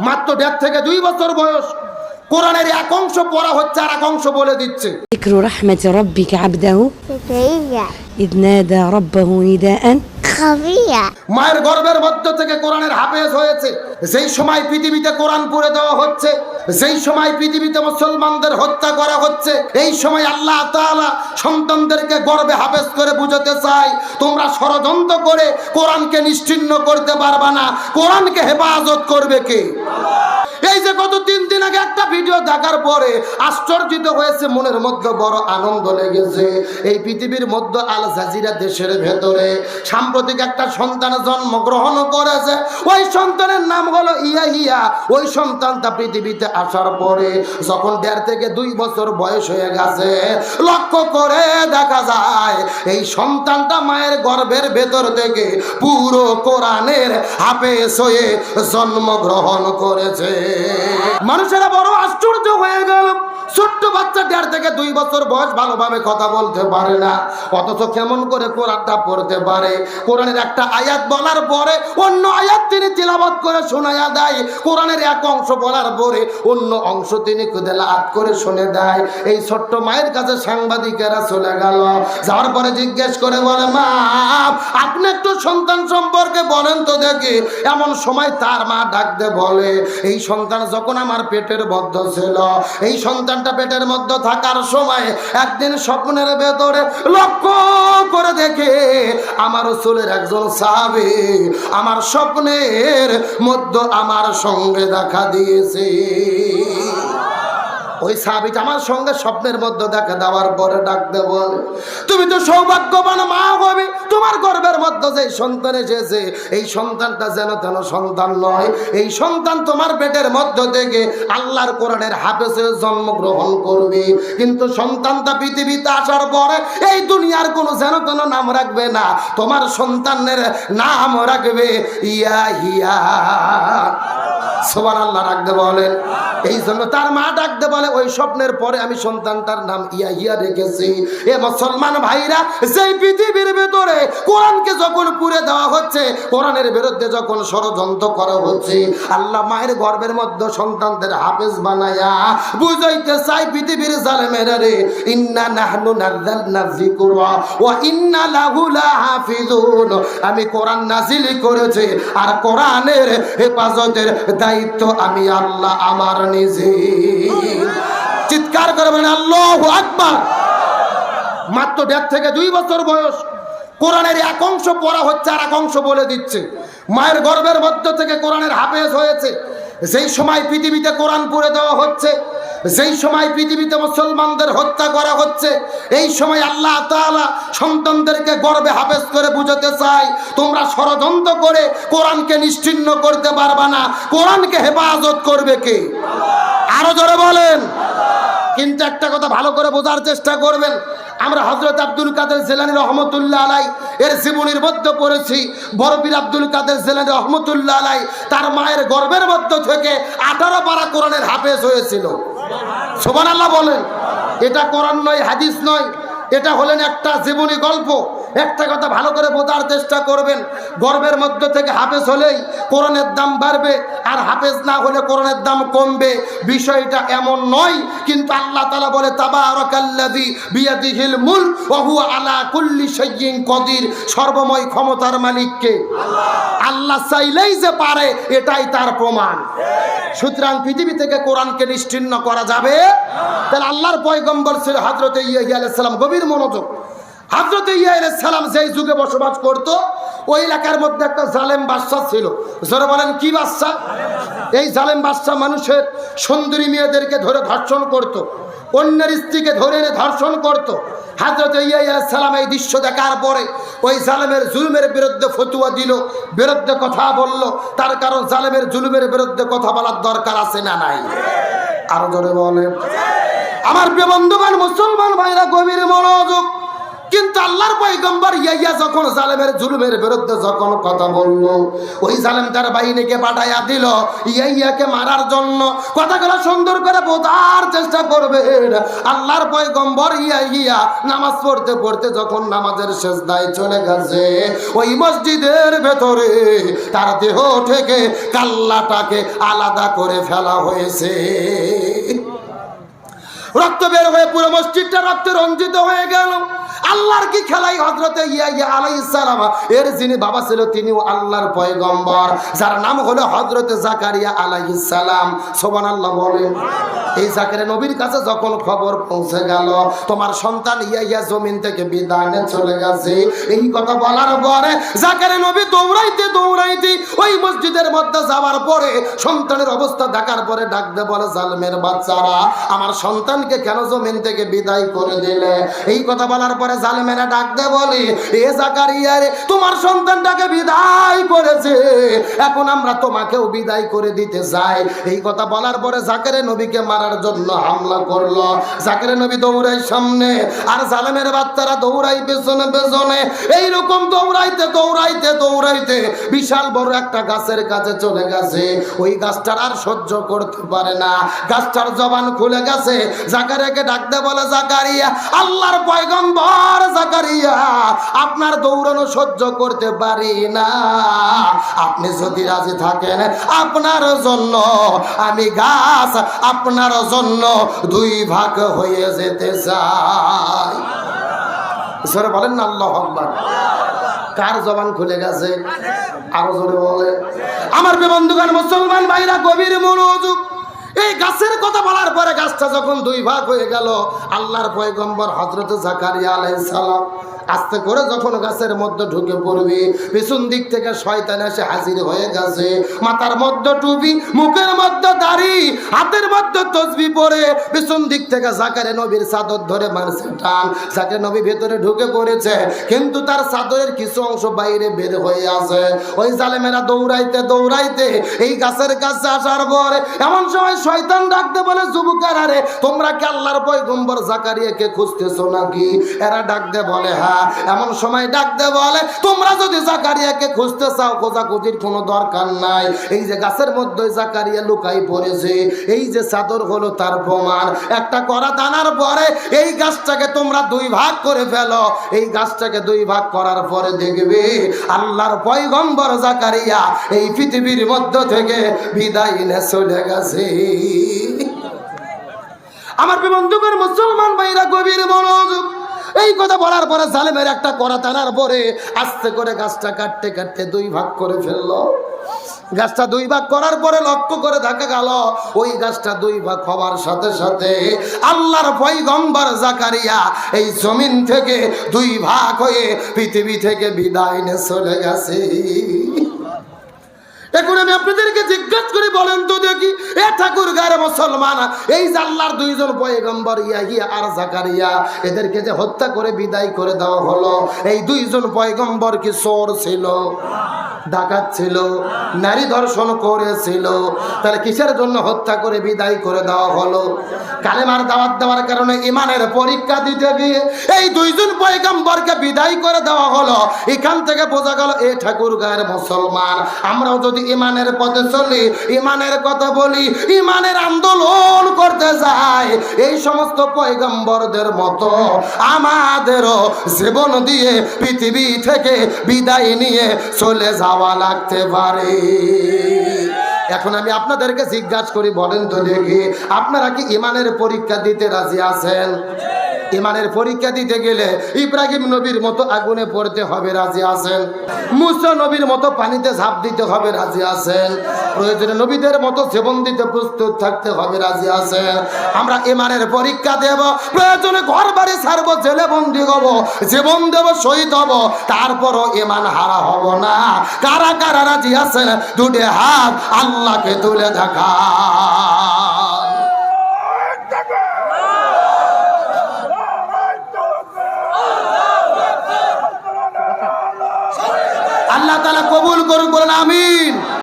মাত্র 1.5 থেকে 2 বছর বয়স, কোরআনের এক অংশ পড়া হচ্ছে আর এক অংশ বলে দিচ্ছে। ذكر رحمة ربك عبده زكريا إذ نادى ربه نداء خفيا মায়ের গর্ভের মধ্য থেকে কোরআনের হাফেজ হয়েছে। যেই সময় পৃথিবীতে কোরআন পড়ে দেওয়া হচ্ছে, যেই সময় পৃথিবীতে মুসলমানদের হত্যা করা হচ্ছে, এই সময় আল্লাহ তাআলা সন্তানদেরকে গর্ভে হাফেজ করে বুঝাতে চায়, তোমরা ষড়যন্ত্র করে কোরআনকে নিশ্চিহ্ন করতে পারবা না। কোরআনকে হেফাজত করবে কে? এই যে গত 3 দিন আগে একটা ভিডিও দেখার পরে আশ্চর্যিত হয়েছে, মনের মধ্যে বড় আনন্দ লেগেছে। এই পৃথিবীর মধ্যে আল জাজিরা দেশের ভেতরে সাম্প্রতিক একটা সন্তান জন্মগ্রহণ করেছে। ওই সন্তানের নাম হলো ইয়াহিয়া। ওই সন্তানটা পৃথিবীতে আসার পরে যখন 1.5 থেকে 2 বছর বয়স হয়ে গেছে, লক্ষ্য করে দেখা যায় এই সন্তানটা মায়ের গর্ভের ভেতর থেকে পুরো কোরআনের হাফেজ হয়ে জন্মগ্রহণ করেছে। মানুষেরা বড় আশ্চর্য হয়ে গেল। ছোট্ট বাচ্চা 1.5 থেকে 2 বছর বয়স, ভালোভাবে কথা বলতে পারে না, অথচ কেমন করে কোরআনটা পড়তে পারে। কোরআনের একটা আয়াত বলার পরে অন্য আয়াত তিনি তিলাওয়াত করে শোনায়া দেয়। কোরআনের এক অংশ বলার পরে অন্য অংশ তিনি তেলাওয়াত করে শুনে দেয়। এই ছোট্ট মায়ের কাছে সাংবাদিকেরা চলে গেল। যাওয়ার পরে জিজ্ঞেস করে বলে, মা আপনি একটু সন্তান সম্পর্কে বলেন তো দেখি। এমন সময় তার মা ডাকতে বলে, এই সন্তান যখন আমার পেটের মধ্যে ছিল, এই সন্তানটা পেটের মধ্যে থাকার সময় একদিন স্বপ্নের ভেতরে লক্ষ্য করে দেখে আমার রাসূলের একজন সাহাবী আমার স্বপ্নের মধ্যে আমার সঙ্গে দেখা দিয়েছে। ওই সাহাবীটা আমার সঙ্গে স্বপ্নের মধ্যে দেখা দেওয়ার পরে ডাকতে বলে, তুমি তো সৌভাগ্যবান মা হবে, তোমার গর্ভের মধ্যে যে সন্তান এসেছে এই সন্তানটা যেন তেন সন্তান নয়। এই সন্তান তোমার পেটের মধ্য থেকে আল্লাহর কোরআনের হাফেজে জন্মগ্রহণ করবে। কিন্তু সন্তানটা পৃথিবীতে আসার পরে এই দুনিয়ার কোনো যেন তেন নাম রাখবে না, তোমার সন্তানের নাম রাখবে ইয়াহিয়া। সুবহানাল্লাহ রাখতে বলেন। এই জন্য তার মা ডাকতে বলে, ওই স্বপ্নের পরে আমি সন্তানটার নাম ইয়াহিয়া রেখেছি। এ মুসলমান ভাইরা, যেই পৃথিবীর ভেতরে কোরআনকে যখন পুড়ে দেওয়া হচ্ছে, কোরআনের বিরুদ্ধে যখন ষড়যন্ত্র করা হচ্ছে, আল্লাহ মায়ের গর্ভের মধ্যে সন্তানদের হাফেজ বানায়া বুঝাইতে চাই পৃথিবীর জালেমেরা রে, ইন্না নাহনু নাযালনা যিকরা ওয়া ইন্না লাহু লাহাফিজুন। আমি কোরআন নাজিল করেছি আর কোরআনের হেফাজতের দায়িত্ব আমি আল্লাহ আমার নিজে। চিৎকার করে বলেন আল্লাহু আকবার। মাত্র 1.5 থেকে 2 বছর বয়স, কোরআনের এক অংশ পড়া হচ্ছে আর এক অংশ বলে দিচ্ছে। মায়ের গর্ভের মধ্য থেকে কোরআনের হাফেজ হয়েছে। যেই সময় পৃথিবীতে কোরআন পড়ে দেওয়া হচ্ছে, যেই সময় পৃথিবীতে মুসলমানদের হত্যা করা হচ্ছে, এই সময় আল্লাহ তাআলা সন্তানদেরকে গর্ভে হাফেজ করে বুঝাতে চায়, তোমরা ষড়যন্ত্র করে কোরআনকে নিশ্চিহ্ন করতে পারবা না। কোরআনকে হেফাজত করবে কে? আরো জোরে বলেন। কিন্তু একটা কথা ভালো করে বোঝার চেষ্টা করবেন, আমরা হযরত আব্দুল কাদের জিলানী রহমতুল্লাহ আলাইহি এর জীবনীর মধ্যে পড়েছি, বড় পীর আব্দুল কাদের জিলানী রহমতুল্লাহ আলাইহি তার মায়ের গর্ভের মধ্য থেকে 18 পারা কোরআনের হাফেজ হয়েছিল। সুবহানাল্লাহ বলেন। এটা কোরআন নয়, হাদিস নয়, এটা হলেন একটা জীবনী গল্প। একটা কথা ভালো করে বোঝার চেষ্টা করবেন, গর্ভের মধ্য থেকে হাফেজ হলেই কোরআনের দাম বাড়বে আর হাফেজ না হলে কোরআনের দাম কমবে, বিষয়টা এমন নয়। কিন্তু আল্লাহ তাআলা বলে, তাবারাকাল্লাযী বিয়াদিহিল মুলক ওয়া হুয়া আলা কুল্লি শাইইন কদির। সর্বময় ক্ষমতার মালিক কে? আল্লাহ চাইলেই যে পারে, এটাই তার প্রমাণ। সুতরাং পৃথিবী থেকে কোরআনকে নিশ্চিহ্ন করা যাবে? তাহলে আল্লাহর পয়গম্বর ছিল হযরত ইয়াহইয়া আলাইহিস সালাম। গভীর মনোযোগ। হযরত ইয়াহইয়া আলাইহিস সালাম যেই যুগে বসবাস করত, ওই এলাকার মধ্যে একটা জালেম বাদশা ছিল। যারা বলেন কি বাদশা? এই জালেম বাদশা মানুষের সুন্দরী মেয়েদেরকে ধরে ধর্ষণ করত, অন্যের স্ত্রীকে ধরে এনে ধর্ষণ করত। হযরত ইয়াহইয়া আলাইহিস সালাম এই দৃশ্য দেখার পরে ওই জালেমের জুলুমের বিরুদ্ধে ফতোয়া দিল, বিরুদ্ধে কথা বলল। তার কারণ জালেমের জুলুমের বিরুদ্ধে কথা বলার দরকার আছে না নাই? আরো জোরে বলেন। আমার প্রিয় বন্ধুগণ, মুসলমান ভাইরা, গভীর মনোযোগ। কিন্তু আল্লাহর পয়গম্বর ইয়া যখন জালেমের জুলুমের বিরুদ্ধে যখন কথা বললো, ওই জালেম তার বাহিনীকে পাঠাইয়া দিল ইয়াকে মারার জন্য। কথাগুলো সুন্দর করে বোঝার চেষ্টা করবেন। আল্লাহর পয়গম্বর ইয়া নামাজ পড়তে পড়তে যখন নামাজের সিজদায় চলে গেছে, ওই মসজিদের ভেতরে তার দেহ থেকে কাল্লাটাকে আলাদা করে ফেলা হয়েছে। রক্ত বের হয়ে পুরো মসজিদটা রক্তে রঞ্জিত হয়ে গেল। আল্লাহর কি খেলাই! হযরতে ইয়া আলাইহিস সালাম এর যিনি বাবা ছিল তিনিও আল্লাহর পয়গম্বর, যার নাম হলো হযরতে জাকারিয়া আলাইহিস সালাম। সুবহানাল্লাহ বলেন। এই জাকারিয়া নবীর কাছে যখন খবর পৌঁছে গেল তোমার সন্তান ইয়া জমিন থেকে বিদায় নিয়ে চলে গেছে, এই কথা বলার পরে জাকারিয়া নবী দৌড়াইতে দৌড়াইতে ওই মসজিদের মধ্যে যাওয়ার পরে সন্তানের অবস্থা দেখার পরে ডাক দে বলে, জালেমের বাচ্চারা আমার সন্তানকে কেন জমিন থেকে বিদায় করে দিলে? এই কথা বলার পরে জালেমেরা ডাক দে বলে, এ জাকারিয়া রে, তোমার সন্তানটাকে বিদায় করেছে, এখন আমরা তোমাকেও বিদায় করে দিতে চাই। এই কথা বলার পরে জাকারিয়া নবীকে মারার জন্য হামলা করলো। জাকারিয়া নবী দৌড়াই সামনে, আর জালেমের বাচ্চারা দৌড়াই পেছনে পেছনে। এইরকম দৌড়াইতে দৌড়াইতে দৌড়াইতে বিশাল বড় একটা গাছের কাছে চলে গেছে। ওই গাছটার আর সহ্য করতে পারে না, গাছটার জবান খুলে গেছে। জাকারিয়াকে ডাক দে বলে, জাকারিয়া, আল্লাহর পয়গম্বর জাকারিয়া, আপনার দৌড়ানো সহ্য করতে পারি না, আপনি যদি রাজি থাকেন আপনার জন্য আমি গাছ আপনার জন্য দুই ভাগ হয়ে যেতে চাই। জোরে বলেন না আল্লাহু আকবার। কার জবান খুলে গেছে? আরো জোরে বলে। আমার বন্ধুগণ, মুসলমান ভাইরা, গভীর মনোযোগ। এই গাছের কথা বলার পরে গাছটা যখন দুই ভাগ হয়ে গেল, আল্লাহর পয়গম্বর হযরত জাকারিয়া আলাইহিস সালাম আস্তে করে যখন গাছের মধ্যে ঢুকে পড়বে, পিছন দিক থেকে শয়তান এসে হাজির হয়ে গেছে। মাথার মধ্যে টুপি, মুখের মধ্যে দাড়ি, হাতের মধ্যে তসবিহ পরে পিছন দিক থেকে জাকারিয়া নবীর চাদর ধরে মারছে টান। জাকারিয়া নবী ভেতরে ঢুকে পড়েছে, কিন্তু তার চাদরের কিছু অংশ বাইরে বের হয়ে আছে। ওই জালেমেরা দৌড়াইতে দৌড়াইতে এই গাছের কাছে আসার পরে এমন সময় শয়তান ডাকতে বলে, যুবকেরা রে, তোমরা কি আল্লাহর পয়গম্বর জাকারিয়াকে খুঁজতেছো নাকি? এরা ডাকতে বলে, হ্যাঁ। এমন সময় ডাকতে বলে, তোমরা যদি জাকারিয়াকে খুঁজতে চাও খোঁজাখুঁজির কোনো দরকার নাই। এই যে গাছের মধ্যে জাকারিয়া লুকাই পড়েছে, এই যে চাদর হলো তার প্রমাণ। একটা করা টানার পরে এই গাছটাকে তোমরা দুই ভাগ করে ফেলো। এই গাছটাকে দুই ভাগ করার পরে দেখবে আল্লাহর পয়গম্বর জাকারিয়া এই পৃথিবীর মধ্য থেকে বিদায় নিয়ে চলে গেছে। আমার বন্ধুগণ, মুসলমান ভাইরা, গভীর মনোযোগ। এই কথা বলার পরে জালেমের একটা করা টানার পরে আস্তে করে গাছটা কাটতে কাটতে দুই ভাগ করে ফেললো। গাছটা দুই ভাগ করার পরে লক্ষ্য করে দেখা গেল ওই গাছটা দুই ভাগ হওয়ার সাথে সাথে আল্লাহর পয়গম্বর জাকারিয়া এই জমিন থেকে দুই ভাগ হয়ে পৃথিবী থেকে বিদায় নিয়ে চলে গেছে। এখন আমি আপনাদেরকে জিজ্ঞাসা করি, বলেন তো দেখি, এ ঠাকুর গায়ে মুসলমান, এই যে আল্লাহর দুইজন পয়গম্বর ইয়াহিয়া আর জাকারিয়া, এদেরকে যে হত্যা করে বিদায় করে দেওয়া হলো, এই দুইজন পয়গম্বর কি চোর ছিল, ডাকাত ছিল, নারী ধর্ষণ করেছিল? তাহলে কিসের জন্য হত্যা করে বিদায় করে দেওয়া হলো? কালেমার দাওয়াত দেওয়ার কারণে, ইমানের পরীক্ষা দিতে গিয়ে এই দুইজন পয়গম্বরকে বিদায় করে দেওয়া হলো। এখান থেকে বোঝা গেল, এ ঠাকুর গায়ের মুসলমান, আমরাও যদি ইমানের পথে চলি, ইমানের কথা বলি, ইমানের আন্দোলন করতে যাই, এই সমস্ত পয়গম্বরদের মতো আমাদেরও জীবন দিয়ে পৃথিবী থেকে বিদায় নিয়ে চলে যাওয়া লাগতে পারে। এখন আমি আপনাদেরকে জিজ্ঞাসা করি, বলেন তো দেখি, আপনারা কি ইমানের পরীক্ষা দিতে রাজি আছেন? ইমানের পরীক্ষা দিতে গেলে ইব্রাহিম নবীর মতো আগুনে পড়তে হবে, রাজি আছেন? মুসা নবীর মতো পানিতে ঝাঁপ দিতে হবে, রাজি আছেন? প্রয়োজনে নবীদের মতো জীবন দিতে প্রস্তুত থাকতে হবে, রাজি আছেন? আমরা ইমানের পরীক্ষা দেব, প্রয়োজনে ঘর বাড়ি ছাড়বো, জেলে বন্দি হবো, জীবন দেব, শহীদ হব, তারপরও ইমান হারা হব না। কারা কারা রাজি আছেন? দুটো হাত আল্লাহকে তুলে দেখা।